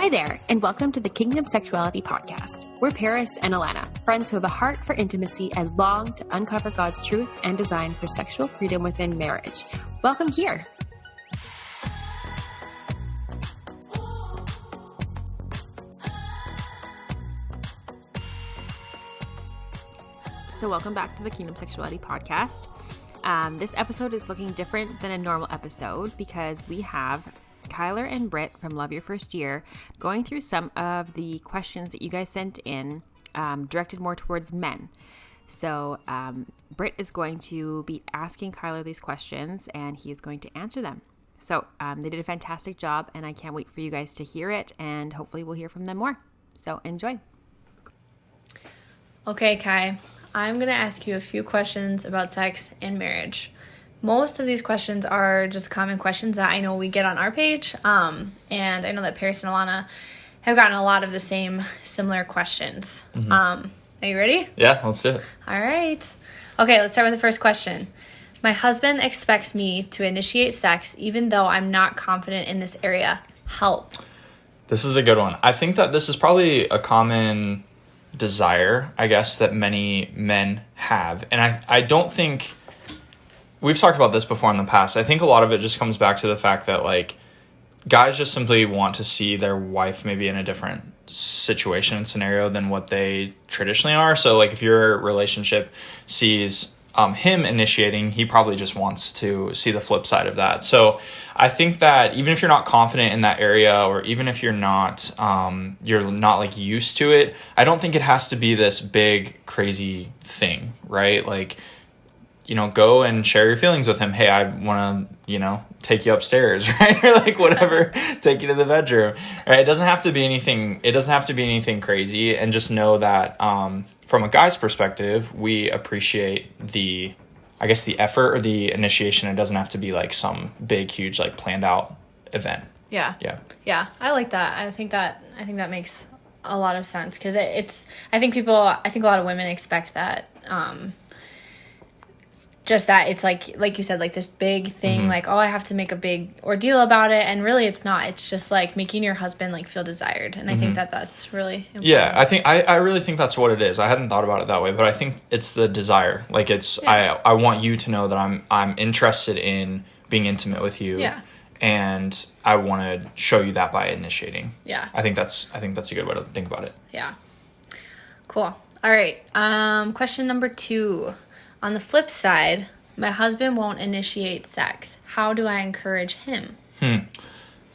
Hi there, and welcome to the Kingdom Sexuality podcast. We're Paris and Alana, friends who have a heart for intimacy and long to uncover God's truth and design for sexual freedom within marriage. Welcome here. So welcome back to the Kingdom Sexuality podcast. This episode is looking different than a normal episode because we have Kyler and Britt from Love Your First Year going through some of the questions that you guys sent in, directed more towards men. So Britt is going to be asking Kyler these questions and he is going to answer them. So they did a fantastic job and I can't wait for you guys to hear it, and hopefully we'll hear from them more. So enjoy. Okay, Kai, I'm going to ask you a few questions about sex and marriage. Most of these questions are just common questions that I know we get on our page, and I know that Paris and Alana have gotten a lot of the same similar questions. Mm-hmm. Are you ready? Yeah, let's do it. All right. Okay, let's start with the first question. My husband expects me to initiate sex even though I'm not confident in this area. Help. This is a good one. I think that this is probably a common desire, I guess, that many men have. And I don't think... We've talked about this before in the past. I think a lot of it just comes back to the fact that, like, guys just simply want to see their wife maybe in a different situation and scenario than what they traditionally are. So, like, if your relationship sees him initiating, he probably just wants to see the flip side of that. So I think that even if you're not confident in that area, or even if you're not like used to it, I don't think it has to be this big, crazy thing, right? Like, you know, go and share your feelings with him. Hey, I want to, you know, take you upstairs, right? Or like whatever, take you to the bedroom, right? It doesn't have to be anything crazy. And just know that from a guy's perspective, we appreciate the effort or the initiation. It doesn't have to be like some big, huge, like planned out event. Yeah. I like that. I think that makes a lot of sense because I think a lot of women expect that, just that it's like you said, like this big thing, mm-hmm. like, oh, I have to make a big ordeal about it. And really it's not. It's just like making your husband like feel desired. And I think that's really important. Yeah, I really think that's what it is. I hadn't thought about it that way, but I think it's the desire. Like I want you to know that I'm interested in being intimate with you. Yeah. And I want to show you that by initiating. Yeah. I think that's a good way to think about it. Yeah. Cool. All right. Question number 2. On the flip side, my husband won't initiate sex. How do I encourage him?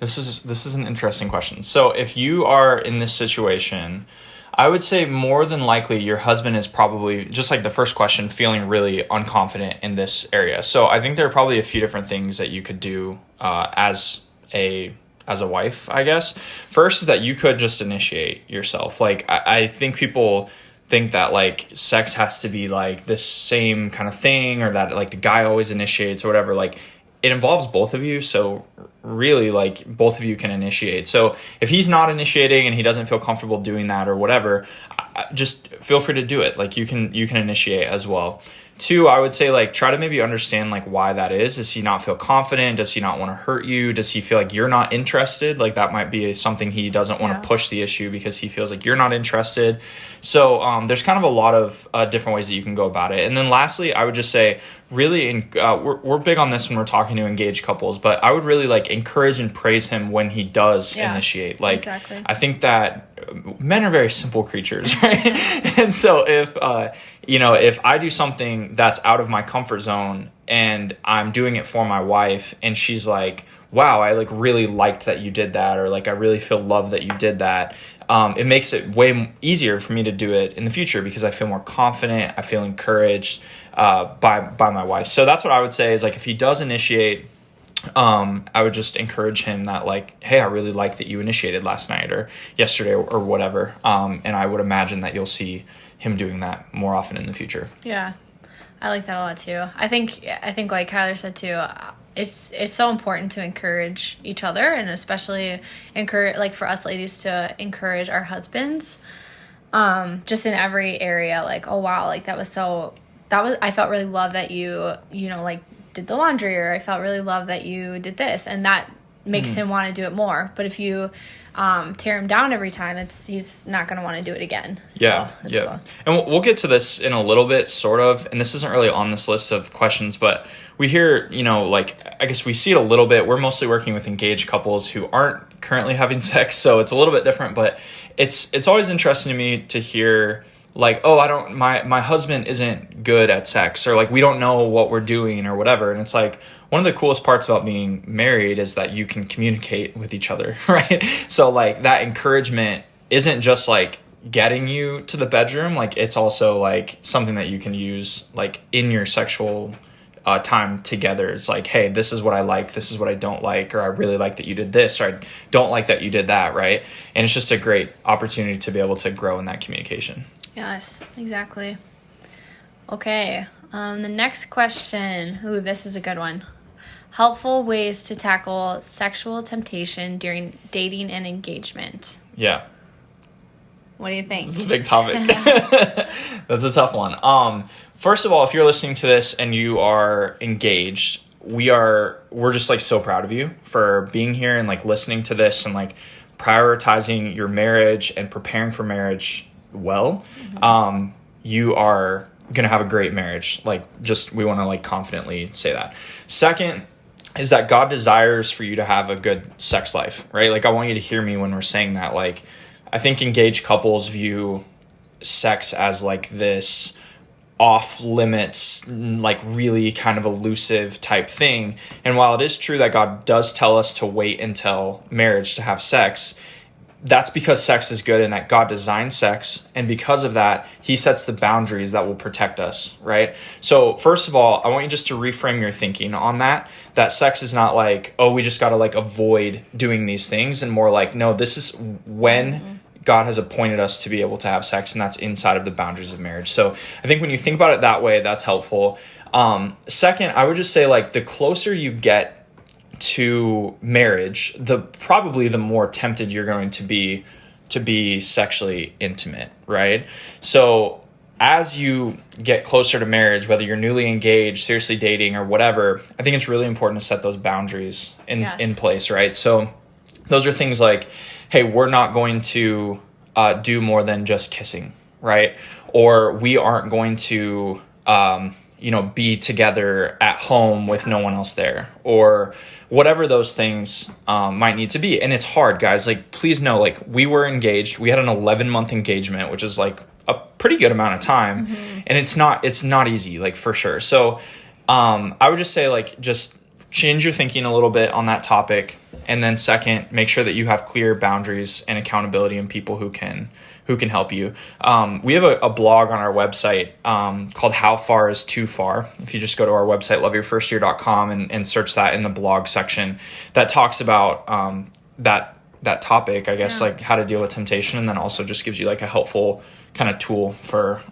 This is an interesting question. So if you are in this situation, I would say more than likely your husband is probably, just like the first question, feeling really unconfident in this area. So I think there are probably a few different things that you could do as a wife, I guess. First is that you could just initiate yourself. Like I think people think that like sex has to be like this same kind of thing, or that like the guy always initiates or whatever. Like it involves both of you, so really like both of you can initiate. So if he's not initiating and he doesn't feel comfortable doing that or whatever, just feel free to do it. Like you can initiate as well. 2, I would say like try to maybe understand like why that is. Does he not feel confident? Does he not want to hurt you? Does he feel like you're not interested? Like that might be something he doesn't want to push the issue because he feels like you're not interested. So there's kind of a lot of different ways that you can go about it. And then lastly, I would just say really, we're big on this when we're talking to engaged couples, but I would really like encourage and praise him when he does initiate. Like exactly. I think that men are very simple creatures, right? And so if I do something that's out of my comfort zone and I'm doing it for my wife and she's like, wow, I like really liked that you did that, or like I really feel love that you did that, it makes it way easier for me to do it in the future because I feel more confident, I feel encouraged by my wife. So that's what I would say is like if he does initiate, I would just encourage him that like, hey, I really like that you initiated last night or yesterday or whatever. And I would imagine that you'll see him doing that more often in the future. Yeah, I like that a lot too. I think like Kyler said too, it's so important to encourage each other, and especially encourage, like for us ladies, to encourage our husbands, just in every area. Like, oh wow, like I felt really loved that you know, like did the laundry, or I felt really loved that you did this, and that makes him want to do it more. But if you tear him down every time, he's not going to want to do it again. Yeah, so yeah. Cool. And we'll get to this in a little bit, sort of, and this isn't really on this list of questions, but we hear, like, I guess we see it a little bit. We're mostly working with engaged couples who aren't currently having sex, so it's a little bit different, but it's always interesting to me to hear, like, oh, my husband isn't good at sex, or like, we don't know what we're doing or whatever. And it's like, one of the coolest parts about being married is that you can communicate with each other, right? So like that encouragement isn't just like getting you to the bedroom. Like it's also like something that you can use like in your sexual time together. It's like, hey, this is what I like. This is what I don't like. Or I really like that you did this, or I don't like that you did that, right? And it's just a great opportunity to be able to grow in that communication. Yes, exactly. Okay. The next question. Ooh, this is a good one. Helpful ways to tackle sexual temptation during dating and engagement. Yeah. What do you think? This is a big topic. That's a tough one. First of all, if you're listening to this and you are engaged, we're just like so proud of you for being here and like listening to this and like prioritizing your marriage and preparing for marriage well. Mm-hmm. You are gonna have a great marriage. Like, just we want to like confidently say that. Second is that God desires for you to have a good sex life, right? Like, I want you to hear me when we're saying that. Like, I think engaged couples view sex as like this off limits, like really kind of elusive type thing. And while it is true that God does tell us to wait until marriage to have sex, that's because sex is good and that God designed sex. And because of that, he sets the boundaries that will protect us, right? So first of all, I want you just to reframe your thinking on that sex is not like, oh, we just got to like avoid doing these things, and more like, no, this is when God has appointed us to be able to have sex, and that's inside of the boundaries of marriage. So I think when you think about it that way, that's helpful. Second, I would just say like the closer you get to marriage, probably the more tempted you're going to be sexually intimate, right? So as you get closer to marriage, whether you're newly engaged, seriously dating, or whatever, I think it's really important to set those boundaries in place, right? So those are things like, hey, we're not going to do more than just kissing, right? Or we aren't going to be together at home with no one else there, or whatever those things might need to be. And it's hard, guys. Like, please know, like, we were engaged. We had an 11-month engagement, which is like a pretty good amount of time. Mm-hmm. And it's not easy, like, for sure. So I would just say, like, just change your thinking a little bit on that topic. And then second, make sure that you have clear boundaries and accountability and people who can help you. We have a blog on our website called How Far Is Too Far. If you just go to our website, loveyourfirstyear.com, and search that in the blog section, that talks about that topic, I guess, like how to deal with temptation, and then also just gives you like a helpful kind of tool for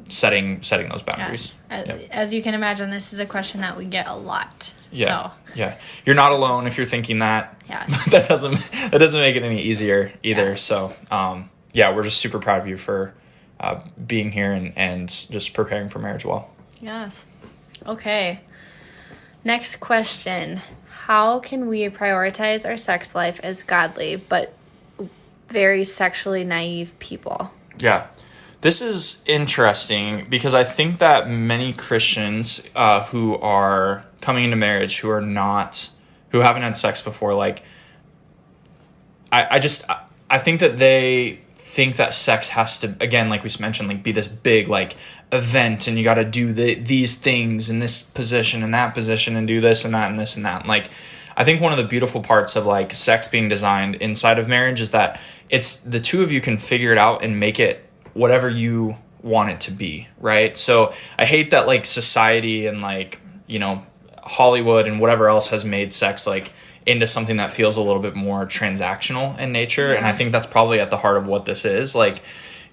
setting those boundaries. Yes. As you can imagine, this is a question that we get a lot. Yeah. Yeah. You're not alone if you're thinking that. Yeah. that doesn't make it any easier either. Yeah. So, we're just super proud of you for being here and just preparing for marriage well. Yes. Okay. Next question. How can we prioritize our sex life as godly but very sexually naive people? Yeah. This is interesting because I think that many Christians who are coming into marriage who haven't had sex before, like, I think that they think that sex has to, again, like we mentioned, like, be this big like event, and you got to do these things in this position and that position and do this and that and this and that. And, like, I think one of the beautiful parts of like sex being designed inside of marriage is that it's the two of you can figure it out and make it whatever you want it to be, right? So I hate that like society and like, Hollywood and whatever else has made sex like into something that feels a little bit more transactional in nature. Yeah. And I think that's probably at the heart of what this is. Like,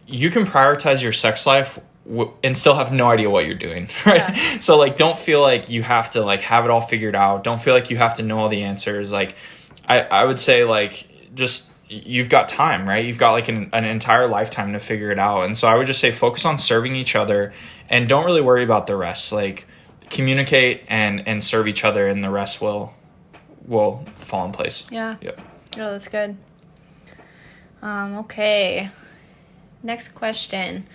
you can prioritize your sex life and still have no idea what you're doing, right? Yeah. So like, don't feel like you have to like have it all figured out. Don't feel like you have to know all the answers. Like, I would say like, just, you've got time, right? You've got like an entire lifetime to figure it out. And so I would just say focus on serving each other and don't really worry about the rest. Like, communicate and serve each other, and the rest will will fall in place. Yeah. Yep. Oh, that's good. Okay. Next question.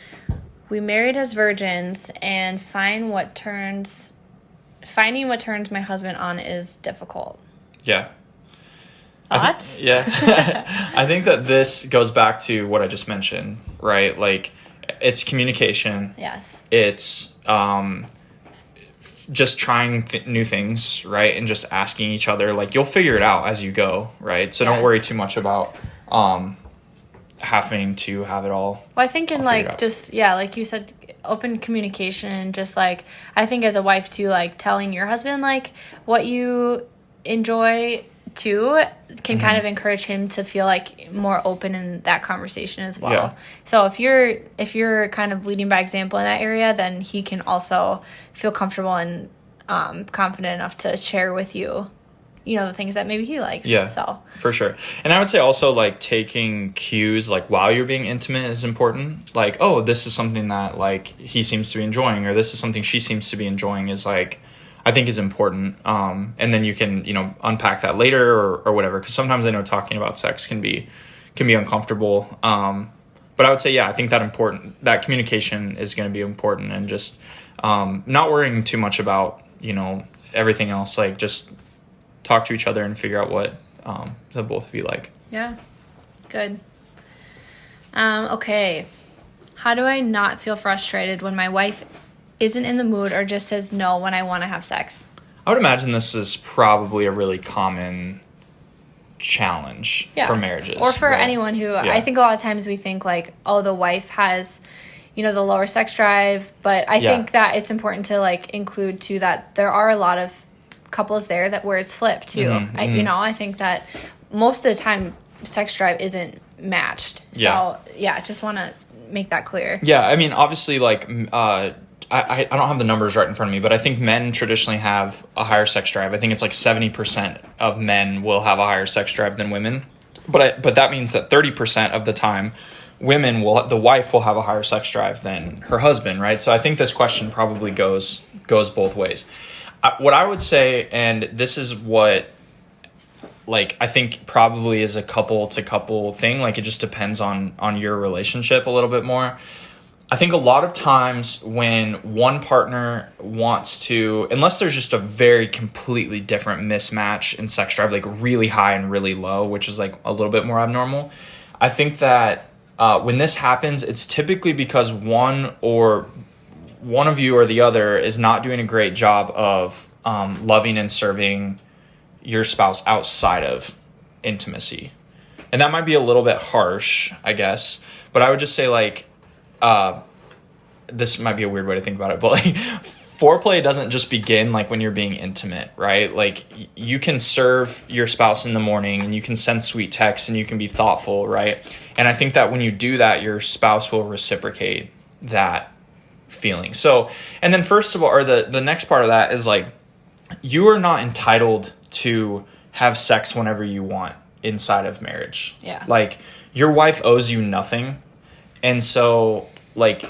We married as virgins and finding what turns my husband on is difficult. Yeah. Thoughts? I think that this goes back to what I just mentioned, right? Like, it's communication. Yes. It's just trying new things, right? And just asking each other. Like, you'll figure it out as you go, right? So don't worry too much about having to have it all. Well, I think in like just like you said, open communication. Just like I think as a wife too, like telling your husband like what you enjoy too can kind of encourage him to feel like more open in that conversation as well. Yeah. So if you're kind of leading by example in that area, then he can also feel comfortable and confident enough to share with you, the things that maybe he likes. Yeah, so for sure. And I would say also like taking cues like while you're being intimate is important. Like, oh, this is something that like he seems to be enjoying, or this is something she seems to be enjoying is like, I think is important. And then you can, unpack that later or whatever. Because sometimes I know talking about sex can be uncomfortable. But I would say, I think that communication is going to be important, and just not worrying too much about, everything else. Like just talk to each other and figure out what the both of you like. Yeah. Good. Okay. How do I not feel frustrated when my wife isn't in the mood or just says no when I want to have sex? I would imagine this is probably a really common challenge for marriages. Or for anyone who, I think a lot of times we think like, oh, the wife has, the lower sex drive. But I think that it's important to like include too that there are a lot of couples there where it's flipped too. I think that most of the time sex drive isn't matched. So just want to make that clear. Yeah, I mean, obviously like I don't have the numbers right in front of me, but I think men traditionally have a higher sex drive. I think it's like 70% of men will have a higher sex drive than women. But that means that 30% of the time, the wife will have a higher sex drive than her husband, right? So I think this question probably goes both ways. What I would say, and this is what, like, I think probably is a couple to couple thing. Like, it just depends on your relationship a little bit more. I think a lot of times when one partner wants to, unless there's just a very completely different mismatch in sex drive, like really high and really low, which is like a little bit more abnormal. I think that when this happens, it's typically because one of you or the other is not doing a great job of loving and serving your spouse outside of intimacy. And that might be a little bit harsh, I guess, but I would just say like, this might be a weird way to think about it, but like foreplay doesn't just begin like when you're being intimate, right? Like you can serve your spouse in the morning and you can send sweet texts and you can be thoughtful, right? And I think that when you do that, your spouse will reciprocate that feeling. So, and then first of all, or the next part of that is like, you are not entitled to have sex whenever you want inside of marriage. Yeah. Like your wife owes you nothing. And so, like,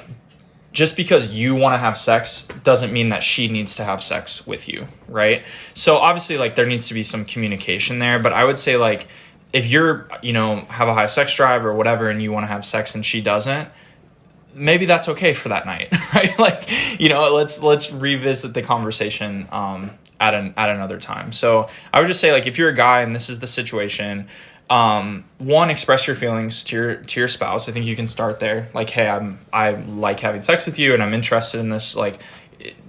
just because you want to have sex doesn't mean that she needs to have sex with you, right? So, obviously, like, there needs to be some communication there. But I would say, like, if you're, have a high sex drive or whatever and you want to have sex and she doesn't, maybe that's okay for that night, right? Like, let's revisit the conversation at another time. So, I would just say, like, if you're a guy and this is the situation, one, express your feelings to your spouse. I think you can start there. Like, hey, I like having sex with you and I'm interested in this. Like,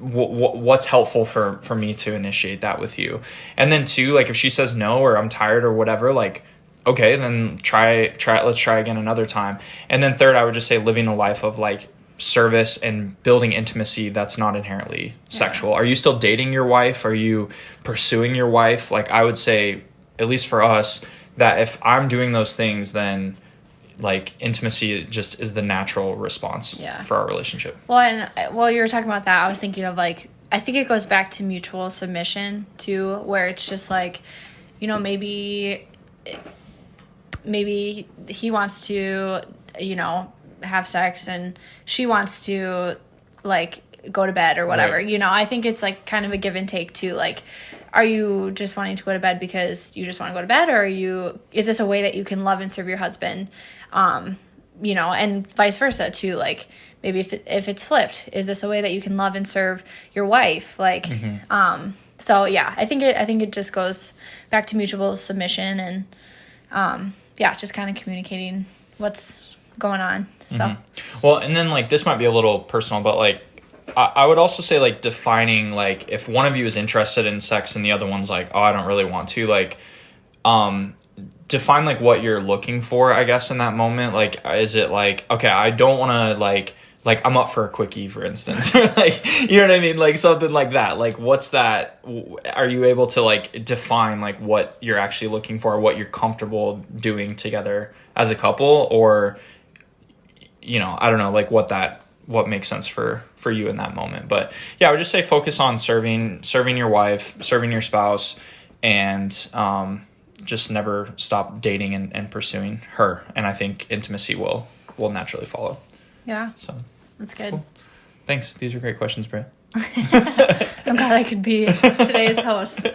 what's helpful for me to initiate that with you? And then two, like if she says no, or I'm tired or whatever, like, okay, then let's try again another time. And then third, I would just say living a life of like service and building intimacy that's not inherently sexual. Are you still dating your wife? Are you pursuing your wife? Like, I would say, at least for us, that if I'm doing those things, then like intimacy just is the natural response for our relationship. Well, and while you were talking about that, I was thinking of like, I think it goes back to mutual submission too, where it's just like, maybe he wants to, have sex and she wants to like go to bed or whatever. Right. I think it's like kind of a give and take too. Like, are you just wanting to go to bed because you just want to go to bed, or is this a way that you can love and serve your husband? You know, and vice versa too. Like maybe if it's flipped, is this a way that you can love and serve your wife? Like, so yeah, I think it just goes back to mutual submission and, just kind of communicating what's going on. So, well, and then like, this might be a little personal, but like, I would also say like defining, like if one of you is interested in sex and the other one's like, oh, I don't really want to, like, define like what you're looking for, I guess, in that moment. Like, is it like, okay, I don't want to like I'm up for a quickie, for instance, or like, you know what I mean? Like something like that. Like, what's that? Are you able to like define like what you're actually looking for, what you're comfortable doing together as a couple, or, you know, I don't know, like what makes sense for you in that moment. But yeah, I would just say focus on serving your wife, serving your spouse, and just never stop dating and pursuing her. And I think intimacy will naturally follow. Yeah. So that's good. Cool. Thanks. These are great questions, Britt. I'm glad I could be today's host.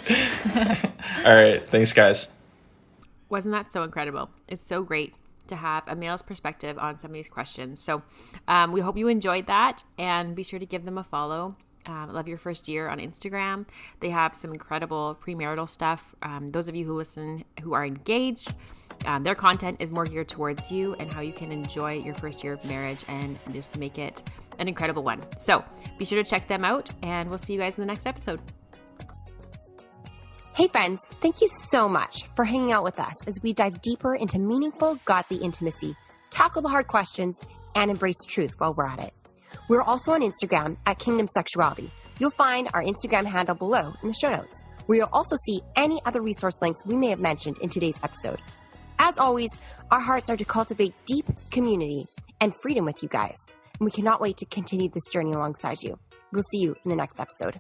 All right. Thanks, guys. Wasn't that so incredible? It's so great to have a male's perspective on some of these questions. So we hope you enjoyed that, and be sure to give them a follow. Love Your First Year on Instagram. They have some incredible premarital stuff. Those of you who listen who are engaged, their content is more geared towards you and how you can enjoy your first year of marriage and just make it an incredible one. So be sure to check them out, and we'll see you guys in the next episode. Hey friends, thank you so much for hanging out with us as we dive deeper into meaningful, godly intimacy, tackle the hard questions, and embrace truth while we're at it. We're also on Instagram at Kingdom Sexuality. You'll find our Instagram handle below in the show notes, where you'll also see any other resource links we may have mentioned in today's episode. As always, our hearts are to cultivate deep community and freedom with you guys, and we cannot wait to continue this journey alongside you. We'll see you in the next episode.